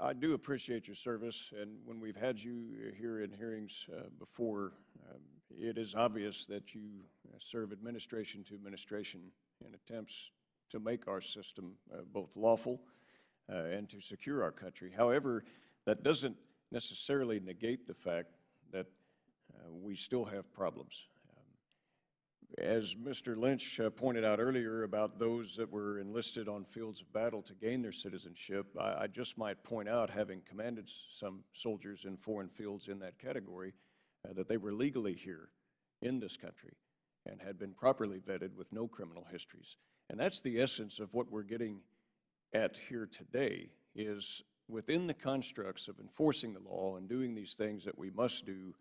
I do appreciate your service, and when we've had you here in hearings before, it is obvious that you serve administration to administration in attempts to make our system both lawful and to secure our country. However, that doesn't necessarily negate the fact that we still have problems. As Mr. Lynch pointed out earlier about those that were enlisted on fields of battle to gain their citizenship, I just might point out, having commanded some soldiers in foreign fields in that category, that they were legally here in this country and had been properly vetted with no criminal histories. And that's the essence of what we're getting at here today, is within the constructs of enforcing the law and doing these things that we must do,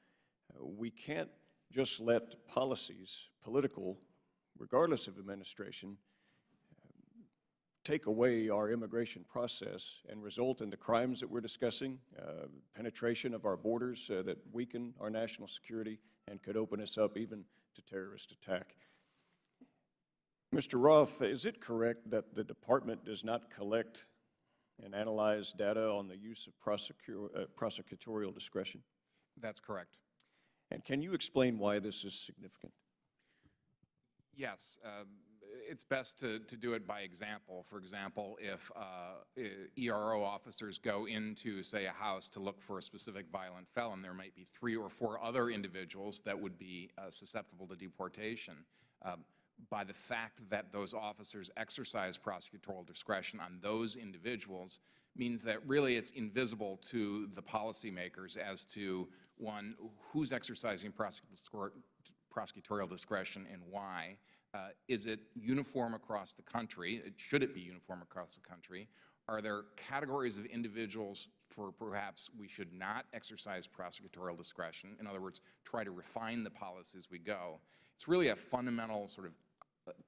we can't just let policies, political, regardless of administration, take away our immigration process and result in the crimes that we're discussing, penetration of our borders that weaken our national security and could open us up even to terrorist attack. Mr. Roth, is it correct that the department does not collect and analyze data on the use of prosecutorial discretion? That's correct. And can you explain why this is significant? Yes. It's best to do it by example. For example, if ERO officers go into, say, a house to look for a specific violent felon, there might be 3 or 4 other individuals that would be susceptible to deportation. By the fact that those officers exercise prosecutorial discretion on those individuals means that really it's invisible to the policymakers as to, one, who's exercising prosecutorial discretion and why. Is it uniform across the country? Should it be uniform across the country? Are there categories of individuals for perhaps we should not exercise prosecutorial discretion? In other words, try to refine the policy as we go. It's really a fundamental sort of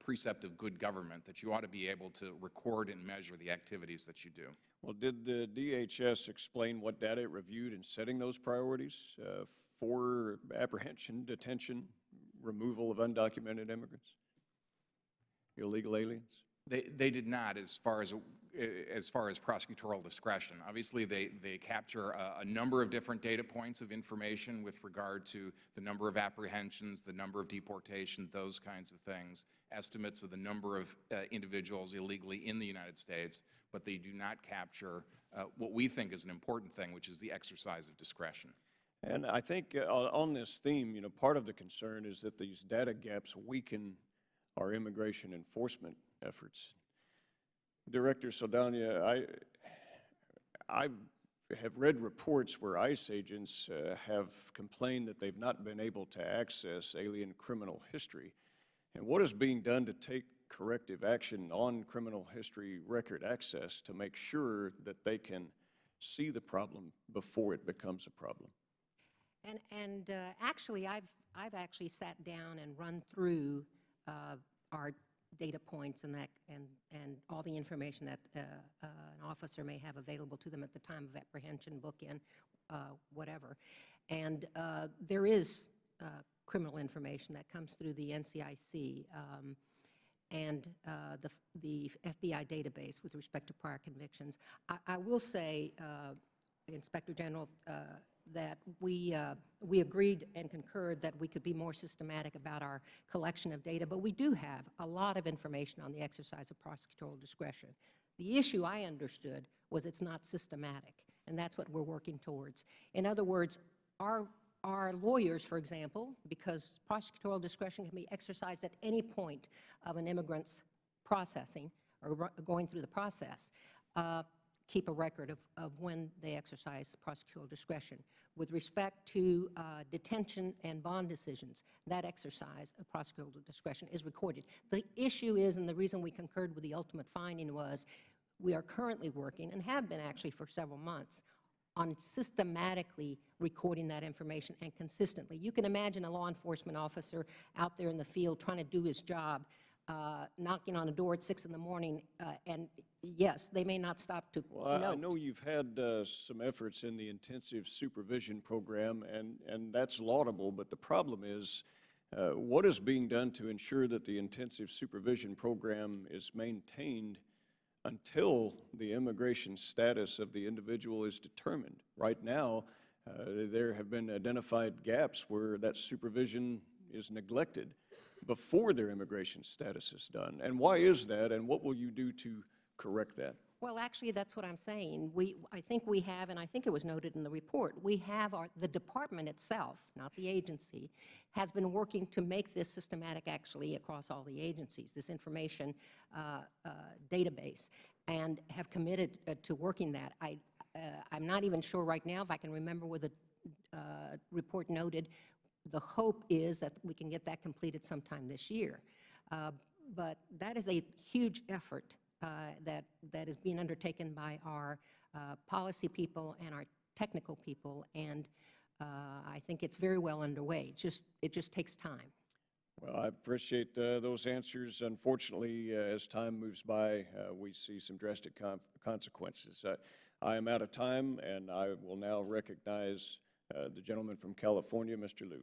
precept of good government that you ought to be able to record and measure the activities that you do. Well, did the DHS explain what data it reviewed in setting those priorities for apprehension, detention, removal of undocumented immigrants, illegal aliens? They did not, as far as prosecutorial discretion. Obviously, they capture a number of different data points of information with regard to the number of apprehensions, the number of deportations, those kinds of things, estimates of the number of individuals illegally in the United States, but they do not capture what we think is an important thing, which is the exercise of discretion. And I think on this theme, part of the concern is that these data gaps weaken our immigration enforcement efforts. Director Saldana, I have read reports where ICE agents have complained that they've not been able to access alien criminal history. And what is being done to take corrective action on criminal history record access to make sure that they can see the problem before it becomes a problem? And actually, I've actually sat down and run through our data points and all the information that an officer may have available to them at the time of apprehension, book-in, whatever. And there is criminal information that comes through the NCIC and the FBI database with respect to prior convictions. I will say, Inspector General, that we agreed and concurred that we could be more systematic about our collection of data, but we do have a lot of information on the exercise of prosecutorial discretion. The issue I understood was it's not systematic, and that's what we're working towards. In other words, our lawyers, for example, because prosecutorial discretion can be exercised at any point of an immigrant's processing or going through the process, keep a record of when they exercise prosecutorial discretion. With respect to detention and bond decisions, that exercise of prosecutorial discretion is recorded. The issue is, and the reason we concurred with the ultimate finding was, we are currently working, and have been actually for several months, on systematically recording that information and consistently. You can imagine a law enforcement officer out there in the field trying to do his job, knocking on a door at 6 in the morning, and yes, they may not stop to note. I know you've had some efforts in the intensive supervision program, and that's laudable, but the problem is, what is being done to ensure that the intensive supervision program is maintained until the immigration status of the individual is determined. Right now, there have been identified gaps where that supervision is neglected before their immigration status is done. And why is that, and what will you do to correct that? Well, actually, that's what I'm saying. I think we have, and I think it was noted in the report, we have the department itself, not the agency, has been working to make this systematic actually across all the agencies, this information database, and have committed to working that. I'm not even sure right now if I can remember where the report noted. The hope is that we can get that completed sometime this year. But that is a huge effort that is being undertaken by our policy people and our technical people, and I think it's very well underway. It just takes time. Well, I appreciate those answers. Unfortunately, as time moves by, we see some drastic consequences. I am out of time, and I will now recognize the gentleman from California, Mr. Liu.